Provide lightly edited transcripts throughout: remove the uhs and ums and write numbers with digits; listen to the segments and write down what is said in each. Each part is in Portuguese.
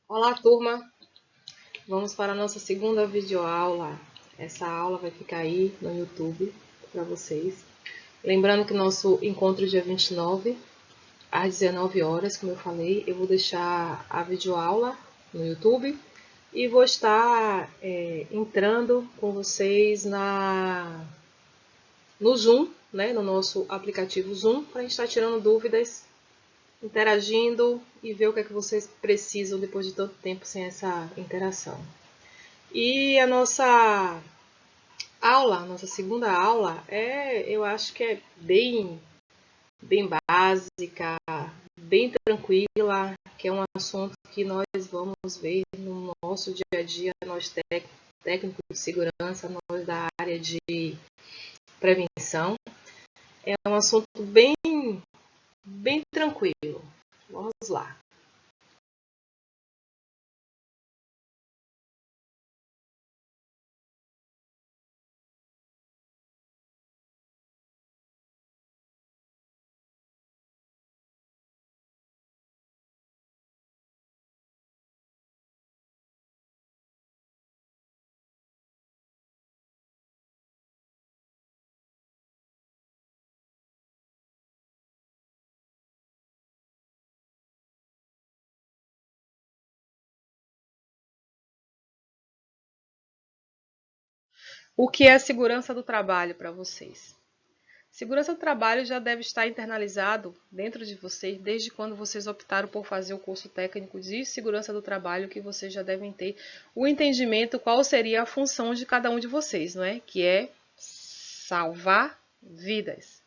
Olá, turma! Vamos para a nossa segunda videoaula. Essa aula vai ficar aí no YouTube para vocês. Lembrando que nosso encontro dia 29, às 19 horas, como eu falei, eu vou deixar a videoaula no YouTube e vou estar entrando com vocês no Zoom, né, no nosso aplicativo Zoom, para a gente estar tirando dúvidas, interagindo e ver o que é que vocês precisam depois de tanto tempo sem essa interação. E a nossa aula, nossa segunda aula, eu acho que é bem básica, bem tranquila, que é um assunto que nós vamos ver no nosso dia a dia, nós técnicos de segurança, nós da área de prevenção. É um assunto bem tranquilo. Vamos lá. O que é segurança do trabalho para vocês? Segurança do trabalho já deve estar internalizado dentro de vocês desde quando vocês optaram por fazer o curso técnico de segurança do trabalho, que vocês já devem ter o entendimento qual seria a função de cada um de vocês, não é? Que é salvar vidas.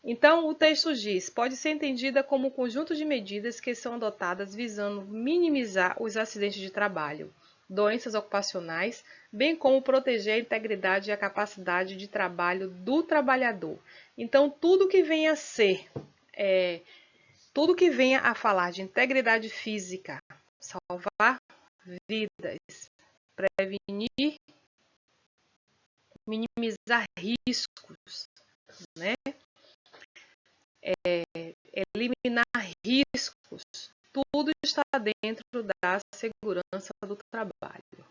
Então, o texto diz: pode ser entendida como um conjunto de medidas que são adotadas visando minimizar os acidentes de trabalho, doenças ocupacionais, bem como proteger a integridade e a capacidade de trabalho do trabalhador. Então, tudo que venha a falar de integridade física, salvar vidas, prevenir, minimizar riscos, né? Eliminar riscos, tudo está dentro da segurança do trabalho.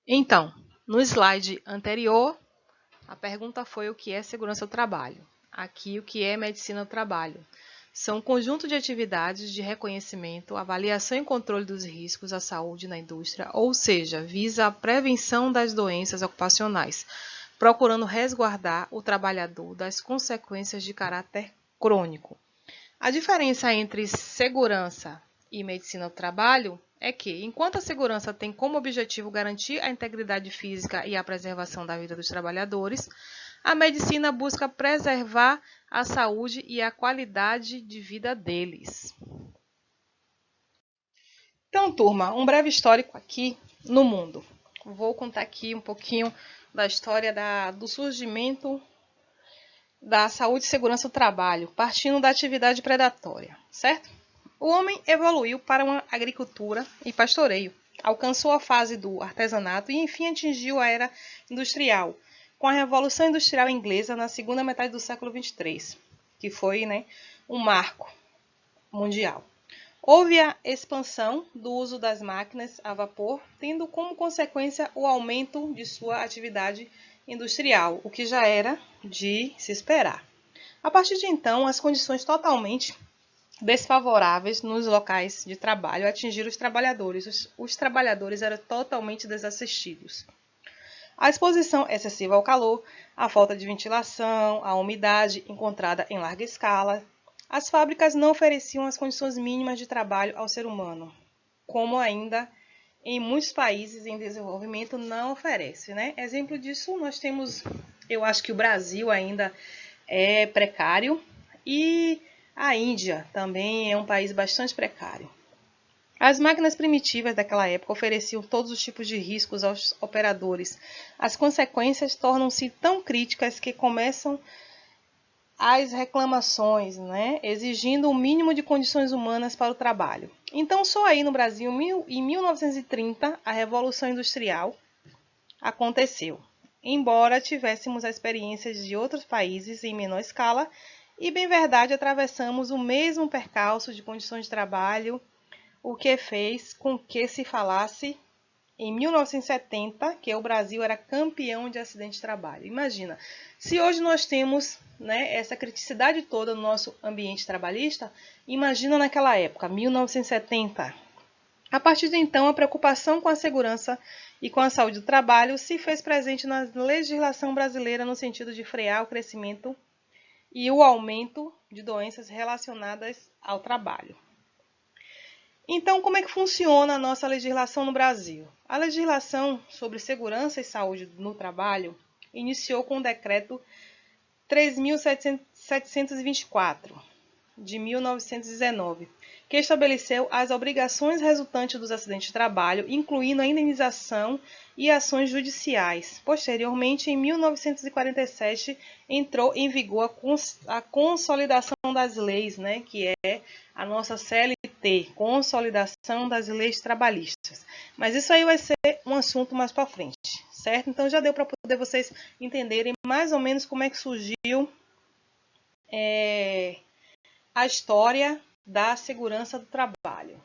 Então, no slide anterior, a pergunta foi o que é segurança do trabalho. Aqui, o que é medicina do trabalho. São um conjunto de atividades de reconhecimento, avaliação e controle dos riscos à saúde na indústria, ou seja, visa a prevenção das doenças ocupacionais, procurando resguardar o trabalhador das consequências de caráter crônico. A diferença entre segurança e medicina do trabalho é que, enquanto a segurança tem como objetivo garantir a integridade física e a preservação da vida dos trabalhadores, a medicina busca preservar a saúde e a qualidade de vida deles. Então, turma, um breve histórico aqui no mundo. Vou contar aqui um pouquinho da história do surgimento da saúde e segurança do trabalho, partindo da atividade predatória, certo? O homem evoluiu para uma agricultura e pastoreio, alcançou a fase do artesanato e, enfim, atingiu a era industrial, com a Revolução Industrial Inglesa na segunda metade do século XXIII, que foi um marco mundial. Houve a expansão do uso das máquinas a vapor, tendo como consequência o aumento de sua atividade industrial, o que já era de se esperar. A partir de então, as condições totalmente desfavoráveis nos locais de trabalho atingiram os trabalhadores. Os trabalhadores eram totalmente desassistidos. A exposição excessiva ao calor, a falta de ventilação, a umidade encontrada em larga escala. As fábricas não ofereciam as condições mínimas de trabalho ao ser humano, como ainda em muitos países em desenvolvimento não oferece, né? Exemplo disso, nós temos, eu acho que o Brasil ainda é precário e a Índia também é um país bastante precário. As máquinas primitivas daquela época ofereciam todos os tipos de riscos aos operadores. As consequências tornam-se tão críticas que começam as reclamações, exigindo o mínimo de condições humanas para o trabalho. Então, só aí no Brasil, em 1930, a Revolução Industrial aconteceu. Embora tivéssemos experiências de outros países em menor escala, e bem verdade, atravessamos o mesmo percalço de condições de trabalho, o que fez com que se falasse em 1970 que o Brasil era campeão de acidente de trabalho. Imagina, se hoje nós temos essa criticidade toda no nosso ambiente trabalhista, imagina naquela época, 1970. A partir de então, a preocupação com a segurança e com a saúde do trabalho se fez presente na legislação brasileira no sentido de frear o crescimento e o aumento de doenças relacionadas ao trabalho. Então, como é que funciona a nossa legislação no Brasil? A legislação sobre segurança e saúde no trabalho iniciou com o decreto 3.724, de 1919, que estabeleceu as obrigações resultantes dos acidentes de trabalho, incluindo a indenização e ações judiciais. Posteriormente, em 1947, entrou em vigor a consolidação das leis, que é a nossa CLT, Consolidação das Leis Trabalhistas. Mas isso aí vai ser um assunto mais para frente, certo? Então já deu para poder vocês entenderem mais ou menos como é que surgiu a história da segurança do trabalho.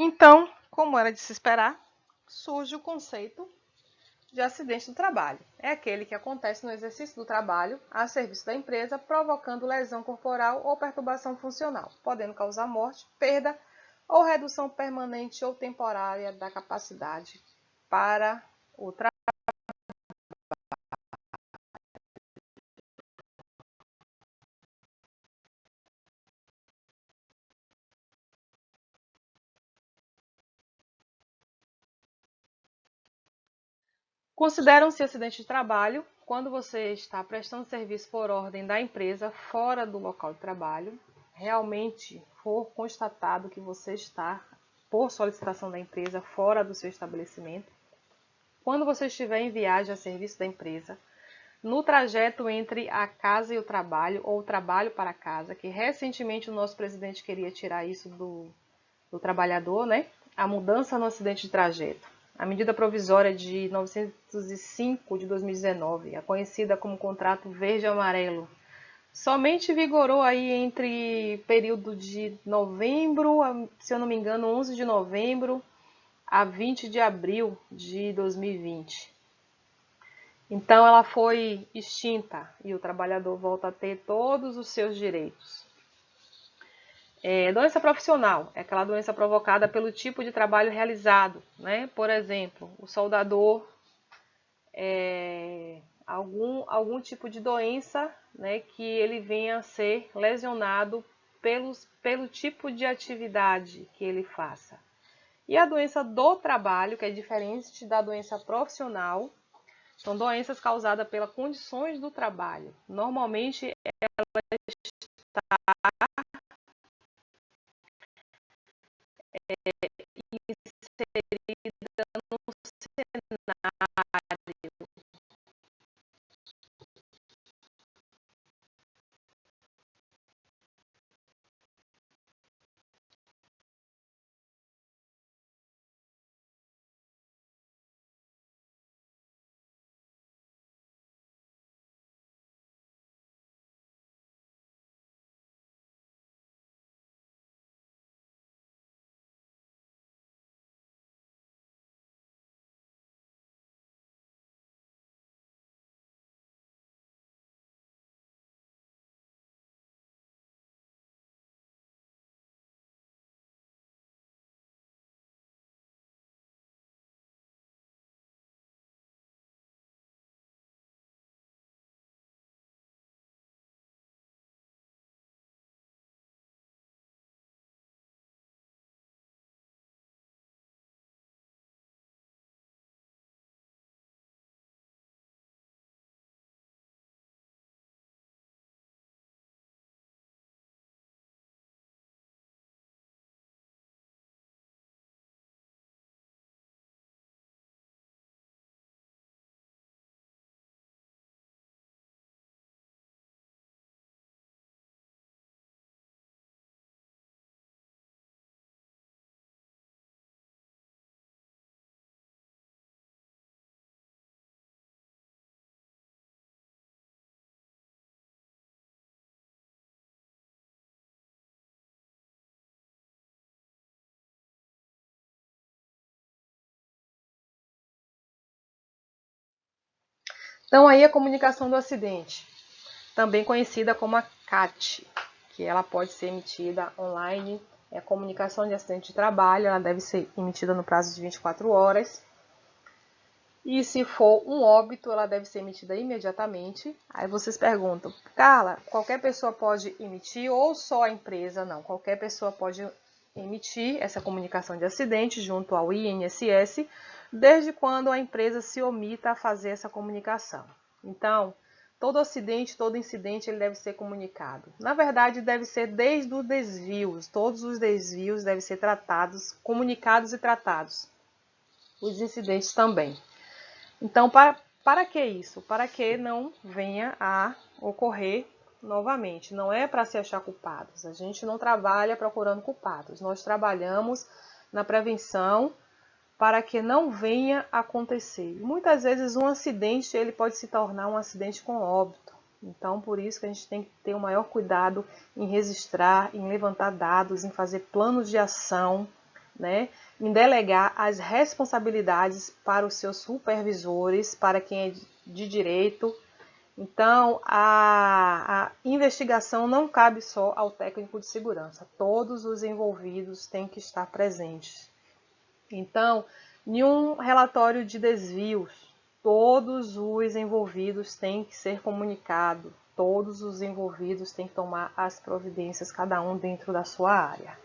Então, como era de se esperar, surge o conceito de acidente do trabalho. É aquele que acontece no exercício do trabalho a serviço da empresa, provocando lesão corporal ou perturbação funcional, podendo causar morte, perda ou redução permanente ou temporária da capacidade para o trabalho. Consideram-se acidente de trabalho quando você está prestando serviço por ordem da empresa fora do local de trabalho, realmente for constatado que você está, por solicitação da empresa, fora do seu estabelecimento, quando você estiver em viagem a serviço da empresa, no trajeto entre a casa e o trabalho, ou o trabalho para a casa, que recentemente o nosso presidente queria tirar isso do trabalhador, né? A mudança no acidente de trajeto. A medida provisória de 905 de 2019, a conhecida como contrato verde-amarelo, somente vigorou aí entre período de novembro, se eu não me engano, 11 de novembro a 20 de abril de 2020. Então ela foi extinta e o trabalhador volta a ter todos os seus direitos. Doença profissional é aquela doença provocada pelo tipo de trabalho realizado, né? Por exemplo, o soldador, algum tipo de doença, né, que ele venha a ser lesionado pelo tipo de atividade que ele faça. E a doença do trabalho, que é diferente da doença profissional, são doenças causadas pelas condições do trabalho. Normalmente, então aí a comunicação do acidente, também conhecida como a CAT, que ela pode ser emitida online. É a comunicação de acidente de trabalho, ela deve ser emitida no prazo de 24 horas. E se for um óbito, ela deve ser emitida imediatamente. Aí vocês perguntam, Carla, qualquer pessoa pode emitir ou só a empresa? Não, qualquer pessoa pode emitir essa comunicação de acidente junto ao INSS, desde quando a empresa se omita a fazer essa comunicação. Então, todo acidente, todo incidente, ele deve ser comunicado. Na verdade, deve ser desde os desvios. Todos os desvios devem ser tratados, comunicados e tratados. Os incidentes também. Então, para que isso? Para que não venha a ocorrer novamente. Não é para se achar culpados. A gente não trabalha procurando culpados. Nós trabalhamos na prevenção para que não venha a acontecer. Muitas vezes um acidente ele pode se tornar um acidente com óbito. Então, por isso que a gente tem que ter o maior cuidado em registrar, em levantar dados, em fazer planos de ação né, em delegar as responsabilidades para os seus supervisores, para quem é de direito. Então, a investigação não cabe só ao técnico de segurança, todos os envolvidos têm que estar presentes. Então, em um relatório de desvios, todos os envolvidos têm que ser comunicados, todos os envolvidos têm que tomar as providências, cada um dentro da sua área.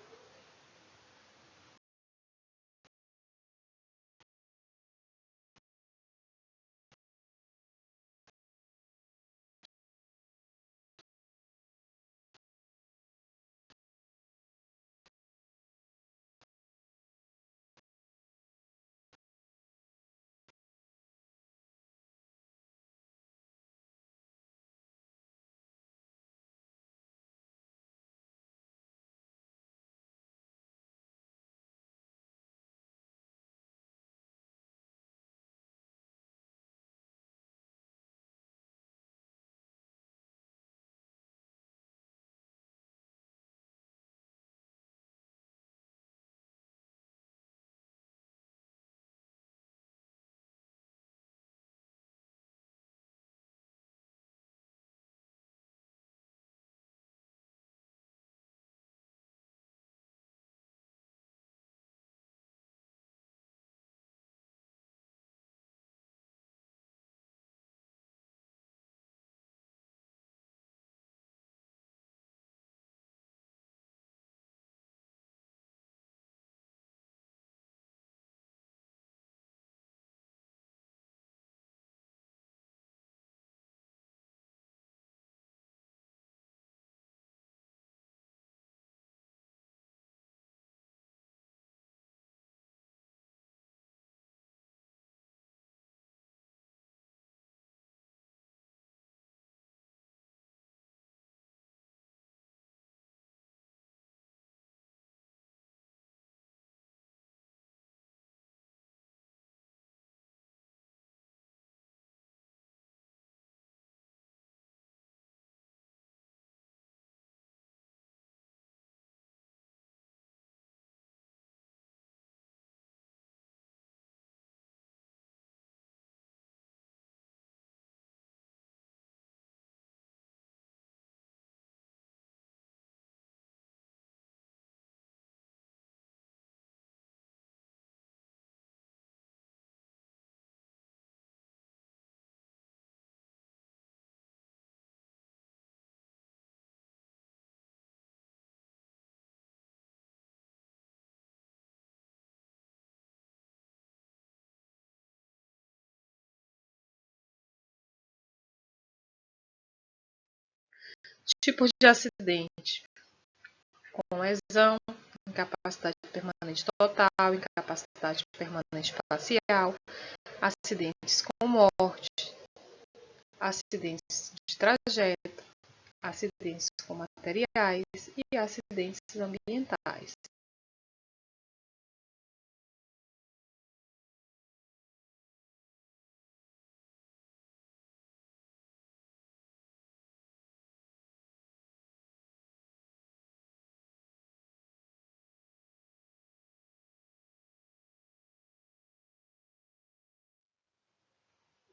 Tipos de acidente: com lesão, incapacidade permanente total, incapacidade permanente parcial, acidentes com morte, acidentes de trajeto, acidentes com materiais e acidentes ambientais.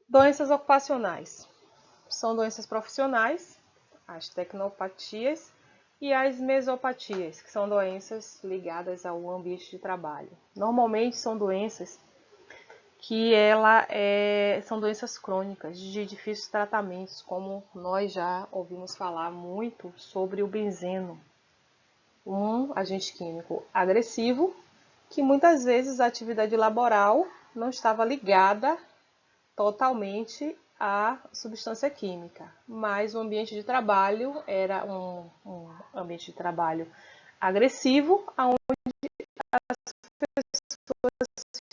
Doenças ocupacionais. São doenças profissionais, as tecnopatias e as mesopatias, que são doenças ligadas ao ambiente de trabalho. Normalmente são doenças que são doenças crônicas de difíceis tratamentos, como nós já ouvimos falar muito sobre o benzeno, um agente químico agressivo que muitas vezes a atividade laboral não estava ligada totalmente à substância química, mas o ambiente de trabalho era um ambiente de trabalho agressivo, onde as pessoas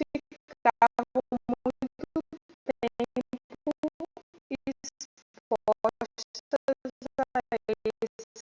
ficavam expostas a esse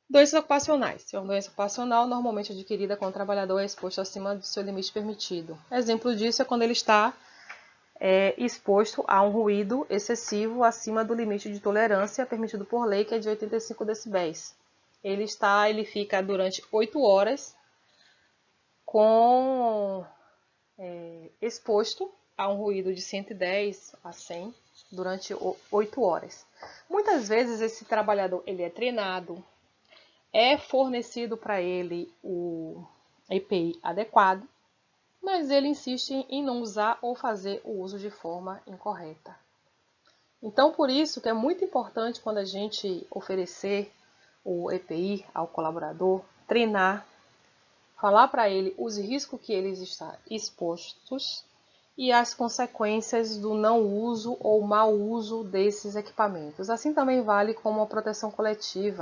Doenças ocupacionais. Se é uma doença ocupacional, normalmente adquirida quando o trabalhador é exposto acima do seu limite permitido. Exemplo disso é quando ele está exposto a um ruído excessivo acima do limite de tolerância permitido por lei, que é de 85 decibéis. Ele fica durante 8 horas exposto a um ruído de 110 a 100 durante 8 horas. Muitas vezes esse trabalhador ele é treinado, é fornecido para ele o EPI adequado, mas ele insiste em não usar ou fazer o uso de forma incorreta. Então, por isso que é muito importante quando a gente oferecer o EPI ao colaborador, treinar, falar para ele os riscos que eles estão expostos e as consequências do não uso ou mau uso desses equipamentos. Assim também vale como a proteção coletiva.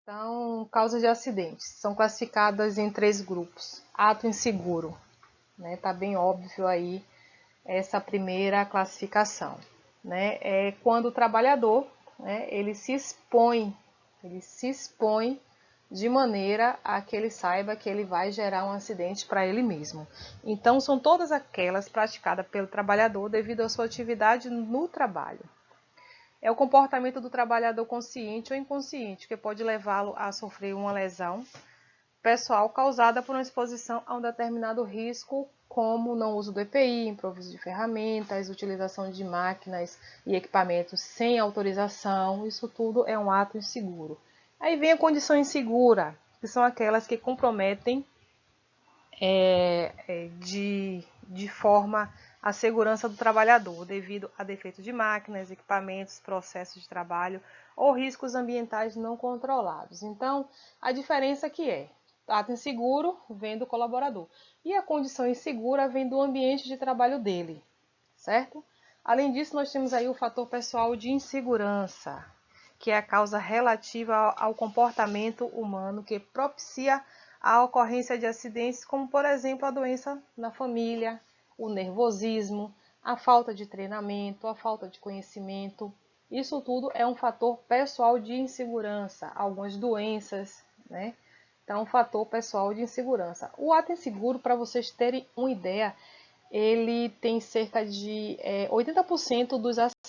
Então, causas de acidentes são classificadas em 3 grupos. Ato inseguro, né? Tá bem óbvio aí essa primeira classificação, né? É quando o trabalhador, né, ele se expõe de maneira a que ele saiba que ele vai gerar um acidente para ele mesmo. Então, são todas aquelas praticadas pelo trabalhador devido à sua atividade no trabalho. É o comportamento do trabalhador consciente ou inconsciente que pode levá-lo a sofrer uma lesão pessoal causada por uma exposição a um determinado risco, como o não uso do EPI, improviso de ferramentas, utilização de máquinas e equipamentos sem autorização. Isso tudo é um ato inseguro. Aí vem a condição insegura, que são aquelas que comprometem de forma a segurança do trabalhador, devido a defeito de máquinas, equipamentos, processos de trabalho ou riscos ambientais não controlados. Então, a diferença que é, ato inseguro vem do colaborador e a condição insegura vem do ambiente de trabalho dele, certo? Além disso, nós temos aí o fator pessoal de insegurança, que é a causa relativa ao comportamento humano que propicia a ocorrência de acidentes, como por exemplo a doença na família, o nervosismo, a falta de treinamento, a falta de conhecimento. Isso tudo é um fator pessoal de insegurança, algumas doenças, né? Então, um fator pessoal de insegurança. O ato inseguro, para vocês terem uma ideia, ele tem cerca de 80% dos acidentes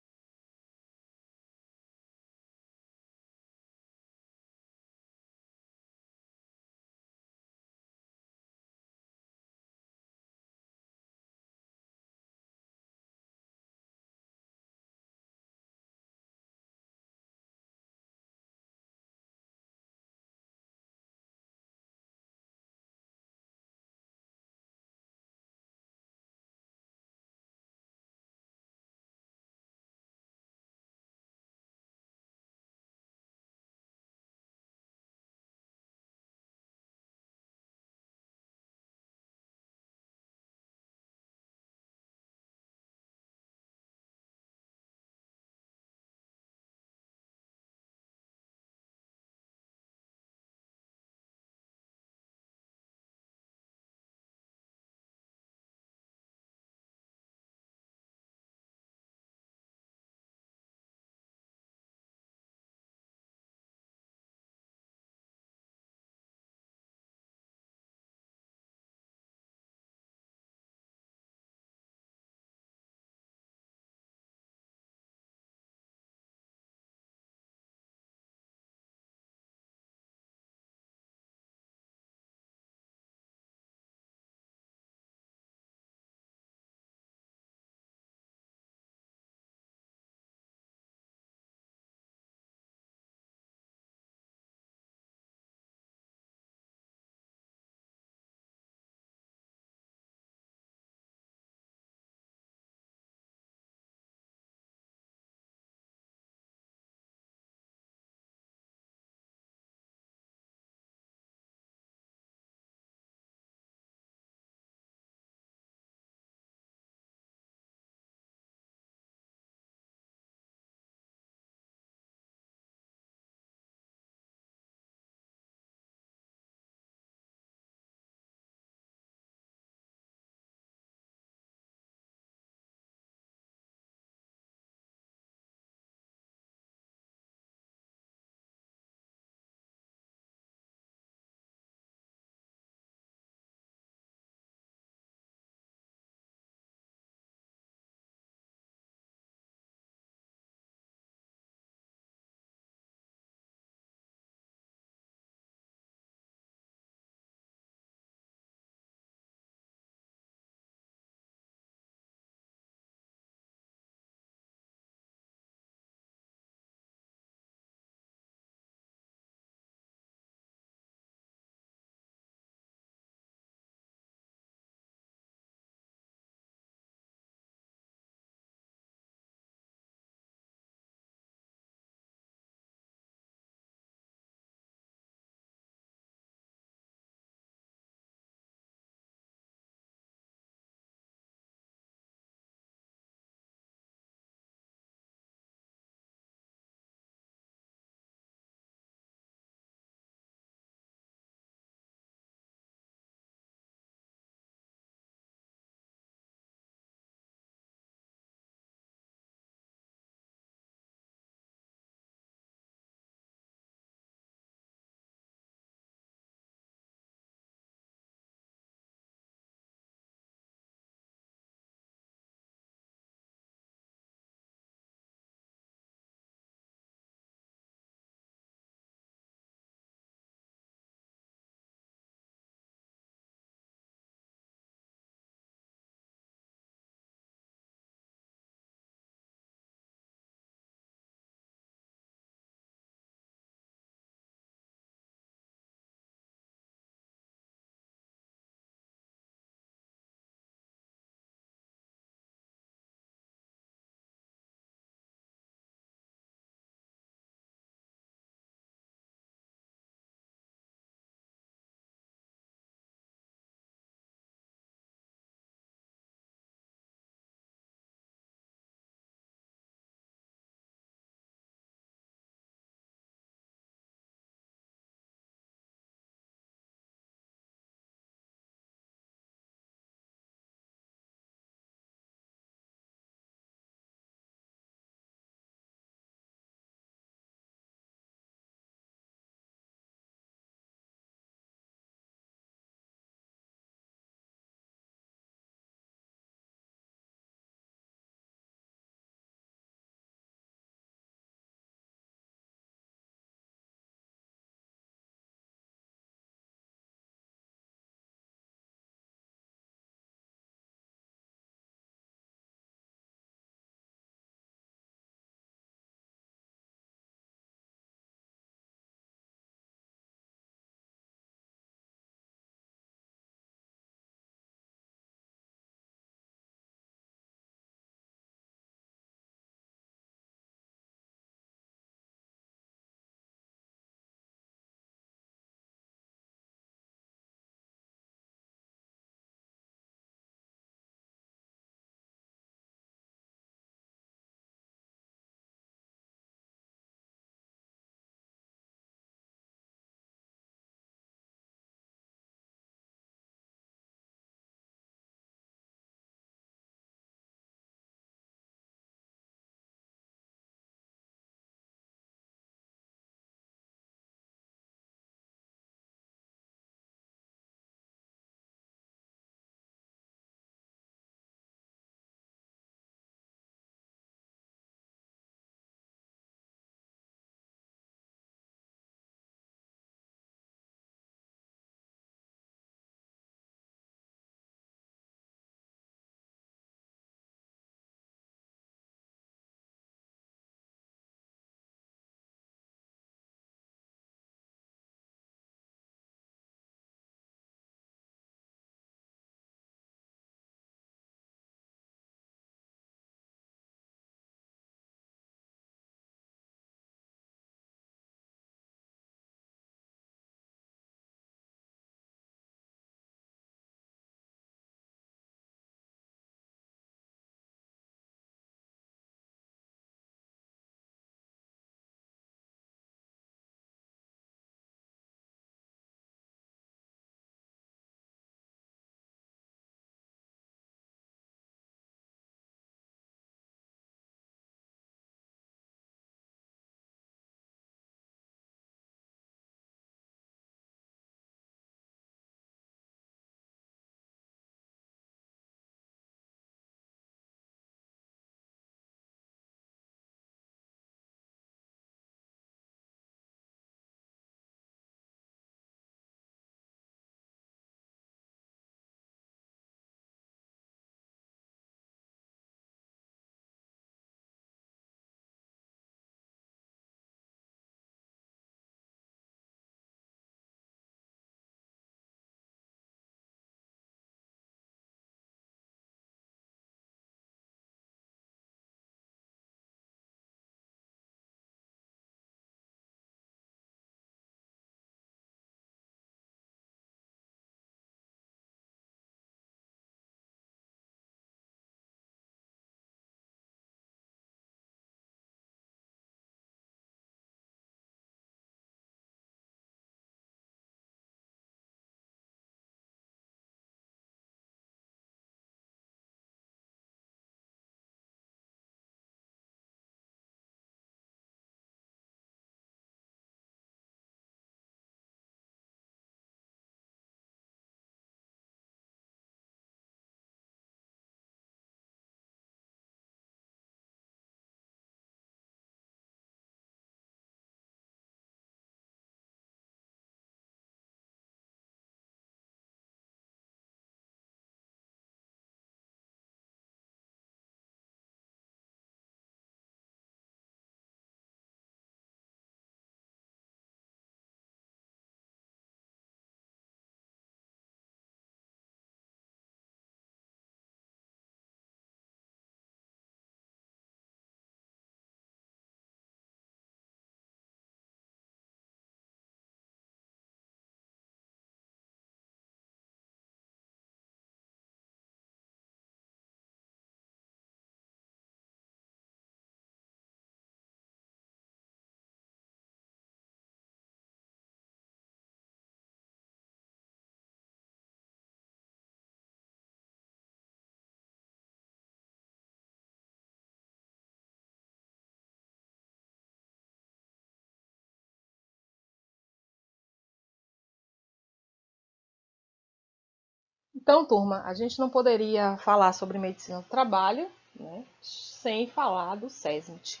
Então, turma, a gente não poderia falar sobre medicina do trabalho, né, sem falar do SESMIT.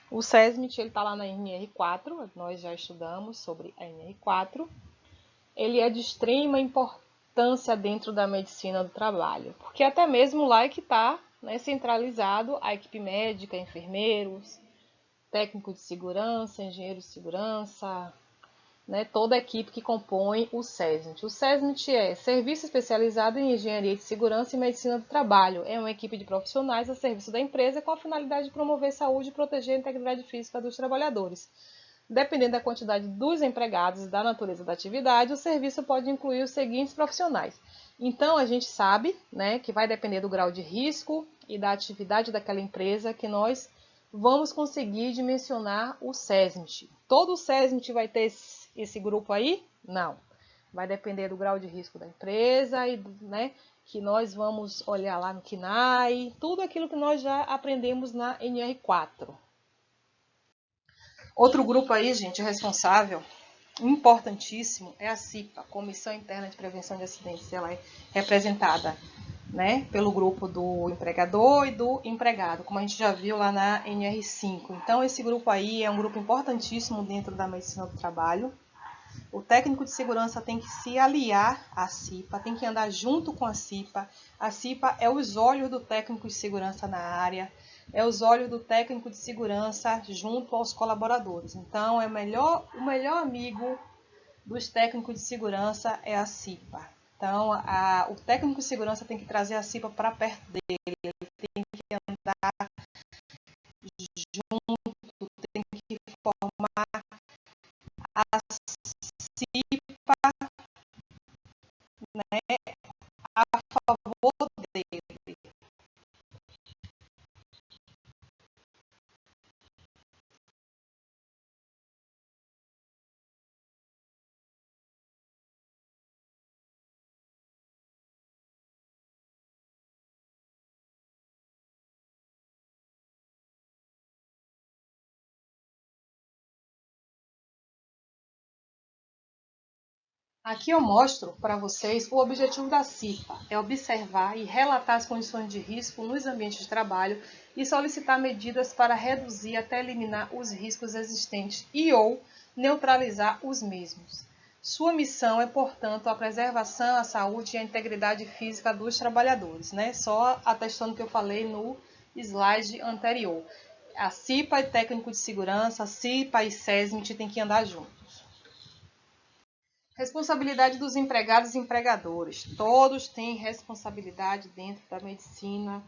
O SESMIT está lá na NR4, nós já estudamos sobre a NR4. Ele é de extrema importância dentro da medicina do trabalho, porque até mesmo lá é que está, né, centralizado a equipe médica, enfermeiros, técnico de segurança, engenheiro de segurança, né, toda a equipe que compõe o SESMIT. O SESMIT é Serviço Especializado em Engenharia de Segurança e Medicina do Trabalho. É uma equipe de profissionais a serviço da empresa com a finalidade de promover saúde e proteger a integridade física dos trabalhadores. Dependendo da quantidade dos empregados e da natureza da atividade, o serviço pode incluir os seguintes profissionais. Então, a gente sabe, né, que vai depender do grau de risco e da atividade daquela empresa que nós vamos conseguir dimensionar o SESMIT. Todo o SESMIT vai ter esse grupo aí? Não. Vai depender do grau de risco da empresa e, né, que nós vamos olhar lá no KNAI, tudo aquilo que nós já aprendemos na NR4. Outro grupo aí, gente, responsável, importantíssimo, é a CIPA, Comissão Interna de Prevenção de Acidentes. Ela é representada, né, pelo grupo do empregador e do empregado, como a gente já viu lá na NR5. Então, esse grupo aí é um grupo importantíssimo dentro da medicina do trabalho. O técnico de segurança tem que se aliar à CIPA, tem que andar junto com a CIPA. A CIPA é os olhos do técnico de segurança na área, é os olhos do técnico de segurança junto aos colaboradores. Então, o melhor amigo dos técnicos de segurança é a CIPA. Então, o técnico de segurança tem que trazer a CIPA para perto dele, ele tem que andar junto, tem que formar a CIPA, né, a favor dele. Aqui eu mostro para vocês o objetivo da CIPA, é observar e relatar as condições de risco nos ambientes de trabalho e solicitar medidas para reduzir até eliminar os riscos existentes e ou neutralizar os mesmos. Sua missão é, portanto, a preservação, a saúde e a integridade física dos trabalhadores, né? Só atestando o que eu falei no slide anterior. A CIPA e técnico de segurança, a CIPA e SESMIT têm que andar juntos. Responsabilidade dos empregados e empregadores. Todos têm responsabilidade dentro da medicina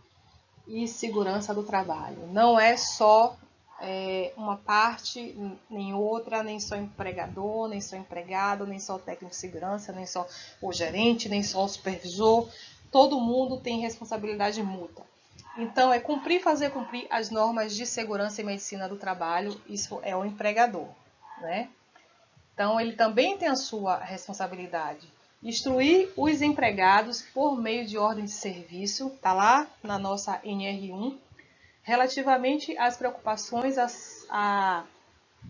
e segurança do trabalho. Não é só uma parte, nem outra, nem só empregador, nem só empregado, nem só o técnico de segurança, nem só o gerente, nem só o supervisor. Todo mundo tem responsabilidade mútua. Então, é fazer cumprir as normas de segurança e medicina do trabalho. Isso é o empregador, né? Então, ele também tem a sua responsabilidade. Instruir os empregados por meio de ordem de serviço, está lá na nossa NR1, relativamente às preocupações a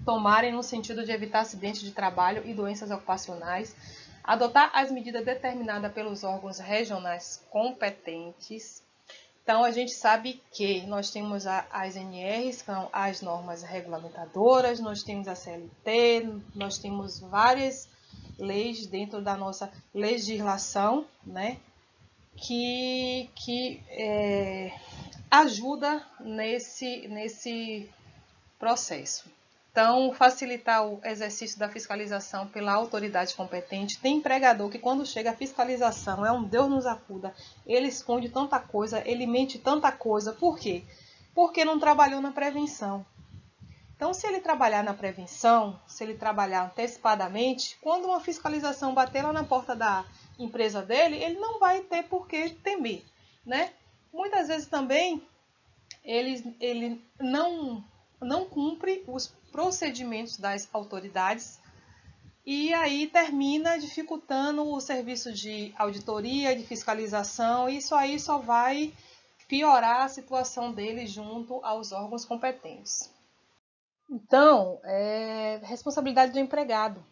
tomarem no sentido de evitar acidentes de trabalho e doenças ocupacionais, adotar as medidas determinadas pelos órgãos regionais competentes. Então, a gente sabe que nós temos as NRs, que são as normas regulamentadoras, nós temos a CLT, nós temos várias leis dentro da nossa legislação, né, que ajuda nesse processo. Então, facilitar o exercício da fiscalização pela autoridade competente. Tem empregador que quando chega a fiscalização, é um Deus nos acuda, ele esconde tanta coisa, ele mente tanta coisa. Por quê? Porque não trabalhou na prevenção. Então, se ele trabalhar na prevenção, se ele trabalhar antecipadamente, quando uma fiscalização bater lá na porta da empresa dele, ele não vai ter por que temer, né? Muitas vezes também ele não cumpre os procedimentos das autoridades e aí termina dificultando o serviço de auditoria, de fiscalização, e isso aí só vai piorar a situação dele junto aos órgãos competentes. Então, responsabilidade do empregado.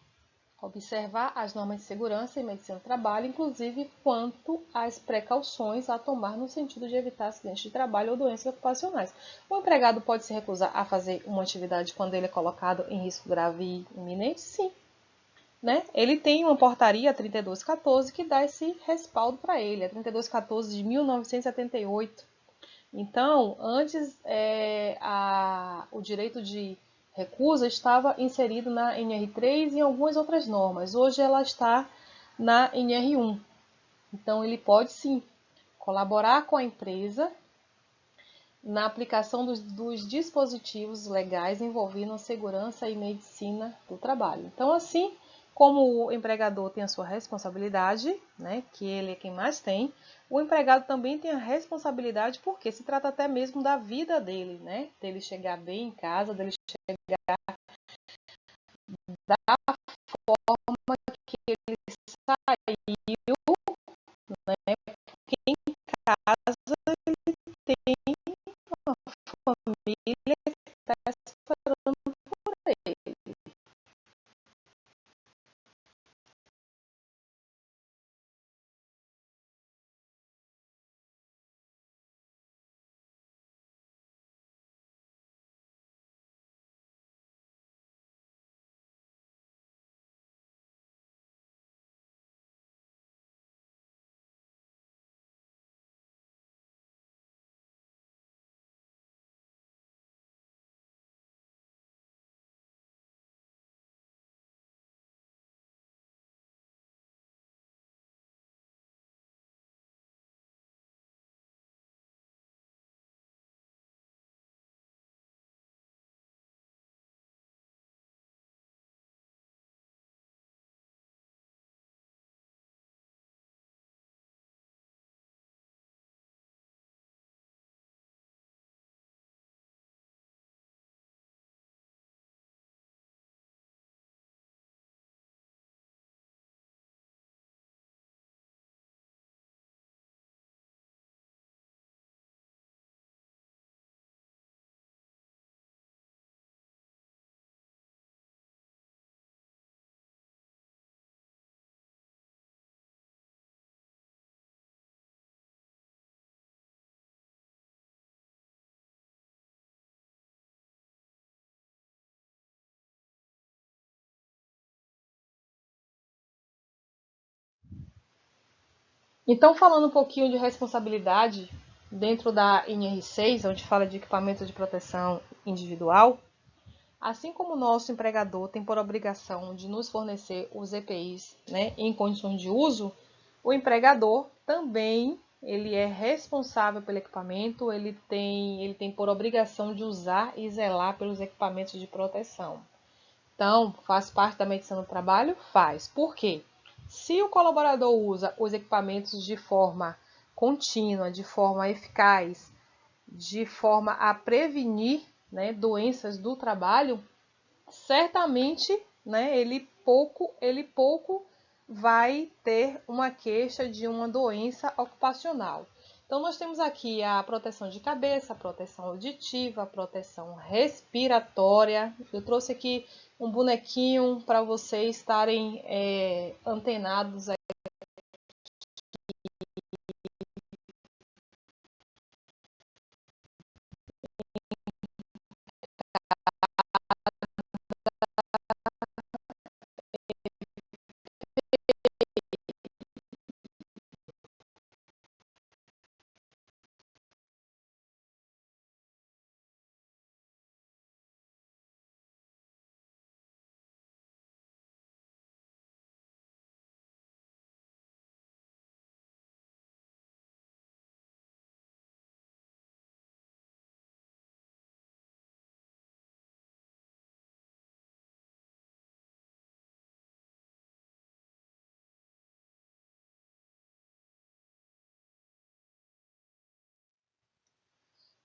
observar as normas de segurança e medicina do trabalho, inclusive quanto às precauções a tomar no sentido de evitar acidentes de trabalho ou doenças ocupacionais. O empregado pode se recusar a fazer uma atividade quando ele é colocado em risco grave e iminente? Sim. Né? Ele tem uma portaria 3214 que dá esse respaldo para ele, a 3214 de 1978. Então, antes o direito de recusa estava inserido na NR3 e em algumas outras normas. Hoje ela está na NR1. Então, ele pode sim colaborar com a empresa na aplicação dos dispositivos legais envolvendo a segurança e medicina do trabalho. Então, assim como o empregador tem a sua responsabilidade, né, que ele é quem mais tem, o empregado também tem a responsabilidade, porque se trata até mesmo da vida dele, né, dele chegar bem em casa, dele chegar da forma que ele saiu, né, porque em casa ele tem uma família que está esperando por ele. Então, falando um pouquinho de responsabilidade dentro da NR6, onde fala de equipamento de proteção individual, assim como o nosso empregador tem por obrigação de nos fornecer os EPIs, né, em condições de uso, o empregador também ele é responsável pelo equipamento, ele tem por obrigação de usar e zelar pelos equipamentos de proteção. Então, faz parte da medicina do trabalho? Faz. Por quê? Se o colaborador usa os equipamentos de forma contínua, de forma eficaz, de forma a prevenir, né, doenças do trabalho, certamente, né, ele pouco vai ter uma queixa de uma doença ocupacional. Então, nós temos aqui a proteção de cabeça, a proteção auditiva, a proteção respiratória. Eu trouxe aqui um bonequinho para vocês estarem antenados.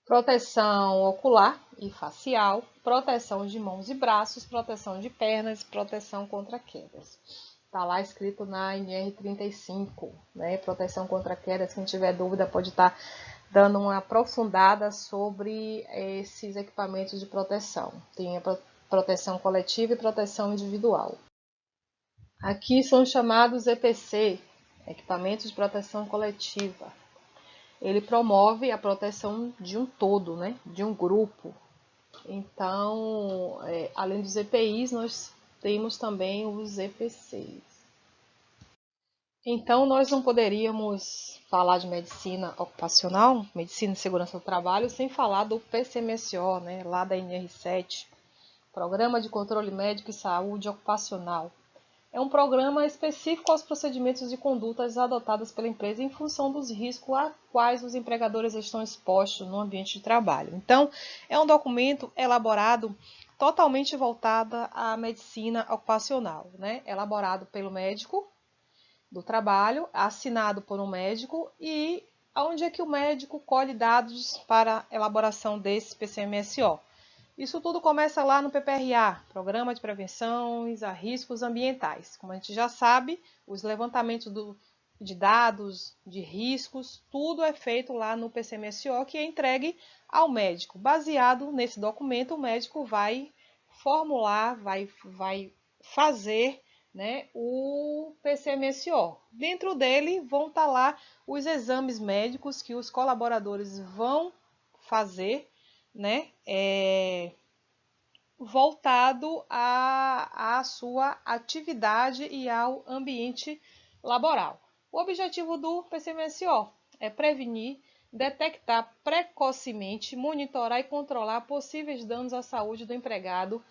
Proteção ocular e facial, proteção de mãos e braços, proteção de pernas, proteção contra quedas. Está lá escrito na NR35, né? Proteção contra quedas. Quem tiver dúvida pode estar dando uma aprofundada sobre esses equipamentos de proteção. Tem a proteção coletiva e proteção individual. Aqui são chamados EPC, Equipamentos de Proteção Coletiva. Ele promove a proteção de um todo, né? De um grupo. Então, além dos EPIs, nós temos também os EPCs. Então, nós não poderíamos falar de medicina ocupacional, medicina e segurança do trabalho, sem falar do PCMSO, né? Lá da NR7, Programa de Controle Médico e Saúde Ocupacional. É um programa específico aos procedimentos e condutas adotadas pela empresa em função dos riscos a quais os empregadores estão expostos no ambiente de trabalho. Então, é um documento elaborado totalmente voltado à medicina ocupacional, né? Elaborado pelo médico do trabalho, assinado por um médico e onde é que o médico colhe dados para a elaboração desse PCMSO. Isso tudo começa lá no PPRA, Programa de Prevenções a Riscos Ambientais. Como a gente já sabe, os levantamentos de dados, de riscos, tudo é feito lá no PCMSO, que é entregue ao médico. Baseado nesse documento, o médico vai formular, vai fazer, né, o PCMSO. Dentro dele vão estar lá os exames médicos que os colaboradores vão fazer, né, voltado à sua atividade e ao ambiente laboral. O objetivo do PCMSO é prevenir, detectar precocemente, monitorar e controlar possíveis danos à saúde do empregado.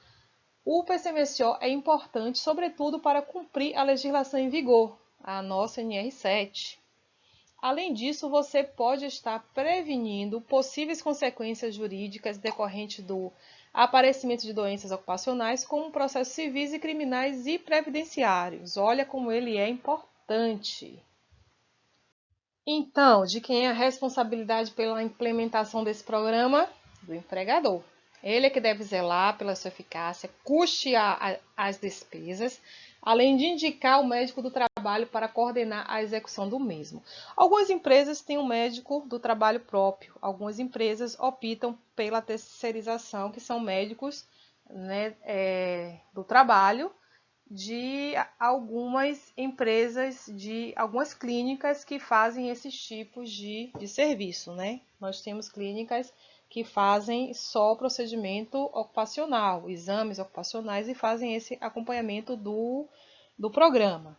O PCMSO é importante, sobretudo, para cumprir a legislação em vigor, a nossa NR7. Além disso, você pode estar prevenindo possíveis consequências jurídicas decorrentes do aparecimento de doenças ocupacionais, como processos civis e criminais e previdenciários. Olha como ele é importante. Então, de quem é a responsabilidade pela implementação desse programa? Do empregador. Ele é que deve zelar pela sua eficácia, custear as despesas, além de indicar o médico do trabalho para coordenar a execução do mesmo. Algumas empresas têm um médico do trabalho próprio, algumas empresas optam pela terceirização, que são médicos, né, do trabalho, de algumas empresas, de algumas clínicas que fazem esses tipos de serviço, né? Nós temos clínicas que fazem só procedimento ocupacional, exames ocupacionais e fazem esse acompanhamento do programa.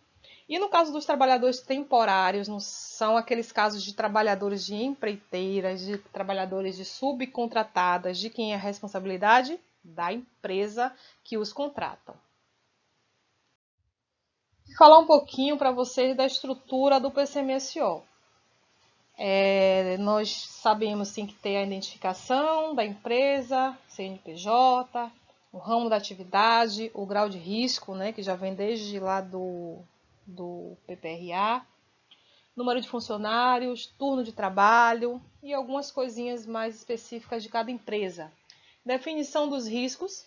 E no caso dos trabalhadores temporários, não são aqueles casos de trabalhadores de empreiteiras, de trabalhadores de subcontratadas, de quem é a responsabilidade? Da empresa que os contratam. Vou falar um pouquinho para vocês da estrutura do PCMSO. Nós sabemos sim que tem a identificação da empresa, CNPJ, o ramo da atividade, o grau de risco, né, que já vem desde lá do PPRA, número de funcionários, turno de trabalho e algumas coisinhas mais específicas de cada empresa. Definição dos riscos,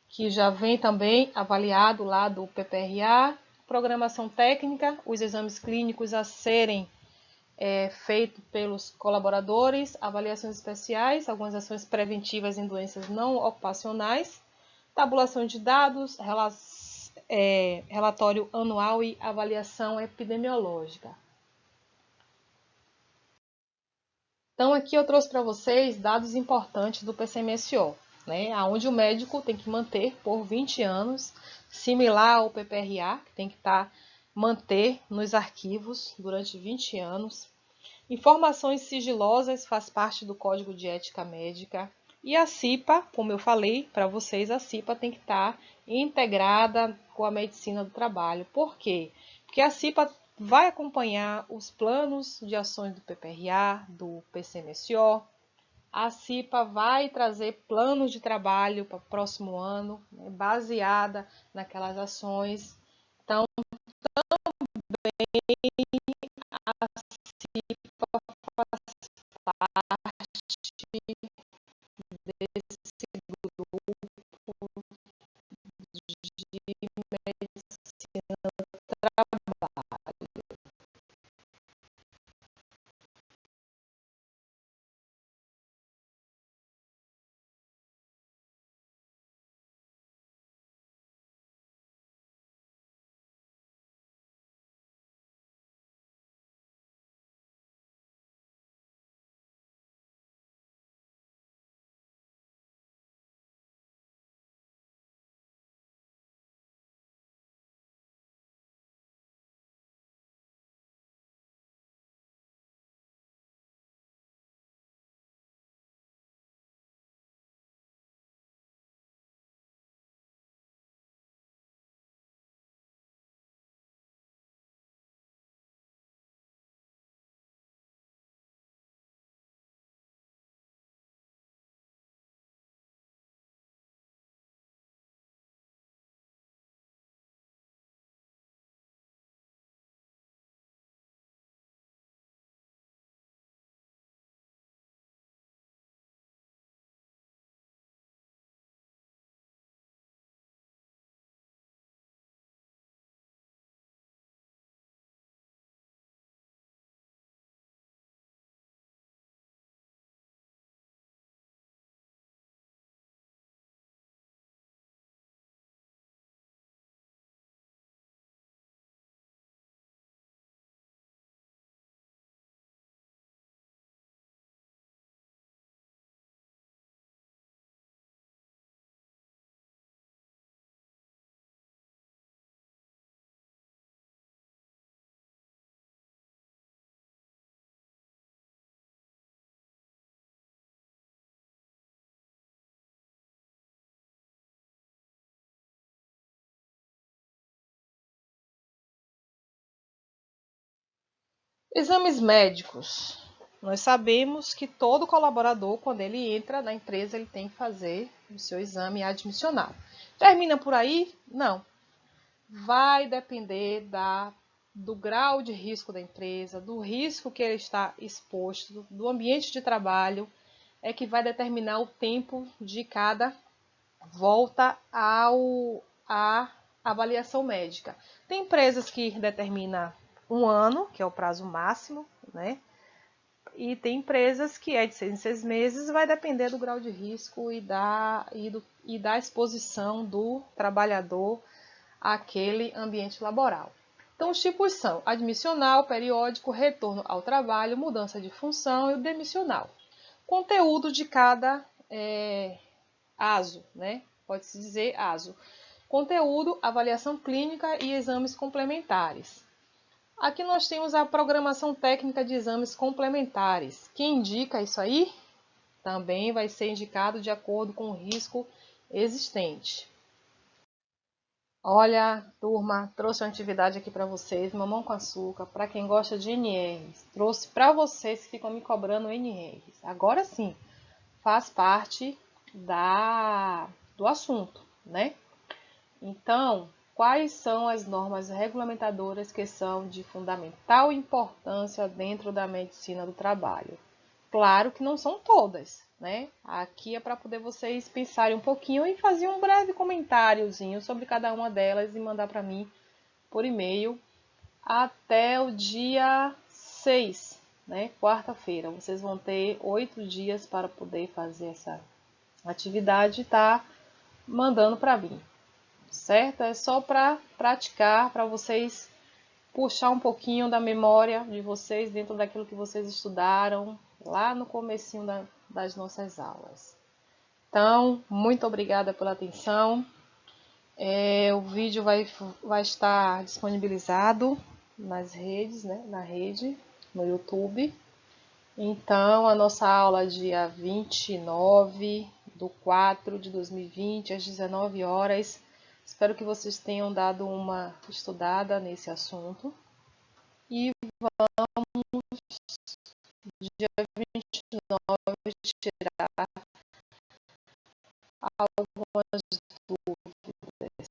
que já vem também avaliado lá do PPRA, programação técnica, os exames clínicos a serem feito pelos colaboradores, avaliações especiais, algumas ações preventivas em doenças não ocupacionais, tabulação de dados, relatório anual e avaliação epidemiológica. Então aqui eu trouxe para vocês dados importantes do PCMSO, né, onde o médico tem que manter por 20 anos, similar ao PPRA, que tem que manter nos arquivos durante 20 anos. Informações sigilosas faz parte do Código de Ética Médica. E a CIPA, como eu falei para vocês, a CIPA tem que estar integrada com a medicina do trabalho. Por quê? Porque a CIPA vai acompanhar os planos de ações do PPRA, do PCMSO. A CIPA vai trazer planos de trabalho para o próximo ano, né, baseada naquelas ações. Então, a CIPA faz parte desse grupo de medicina do trabalho. Exames médicos. Nós sabemos que todo colaborador, quando ele entra na empresa, ele tem que fazer o seu exame admissional. Termina por aí? Não. Vai depender do grau de risco da empresa, do risco que ele está exposto, do ambiente de trabalho, é que vai determinar o tempo de cada volta à avaliação médica. Tem empresas que determinam 1 ano, que é o prazo máximo, né? E tem empresas que é de 6 em 6 meses, vai depender do grau de risco e da exposição do trabalhador àquele ambiente laboral. Então, os tipos são admissional, periódico, retorno ao trabalho, mudança de função e o demissional. Conteúdo de cada ASO, né? Pode-se dizer ASO. Conteúdo, avaliação clínica e exames complementares. Aqui nós temos a programação técnica de exames complementares. Quem indica isso aí também vai ser indicado de acordo com o risco existente. Olha, turma, trouxe uma atividade aqui para vocês, mamão com açúcar, para quem gosta de NRs. Trouxe para vocês que ficam me cobrando NRs. Agora sim, faz parte do assunto, né? Então, quais são as normas regulamentadoras que são de fundamental importância dentro da medicina do trabalho? Claro que não são todas, né? Aqui é para poder vocês pensarem um pouquinho e fazer um breve comentáriozinho sobre cada uma delas e mandar para mim por e-mail até o dia 6, né? Quarta-feira. Vocês vão ter 8 dias para poder fazer essa atividade e tá mandando para mim, certo? É só para praticar, para vocês puxar um pouquinho da memória de vocês dentro daquilo que vocês estudaram lá no comecinho das nossas aulas. Então, muito obrigada pela atenção. O vídeo vai estar disponibilizado nas redes, né? Na rede, no YouTube. Então, a nossa aula dia 29/4/2020, às 19 horas. Espero que vocês tenham dado uma estudada nesse assunto. E dia 29 tirar algumas dúvidas.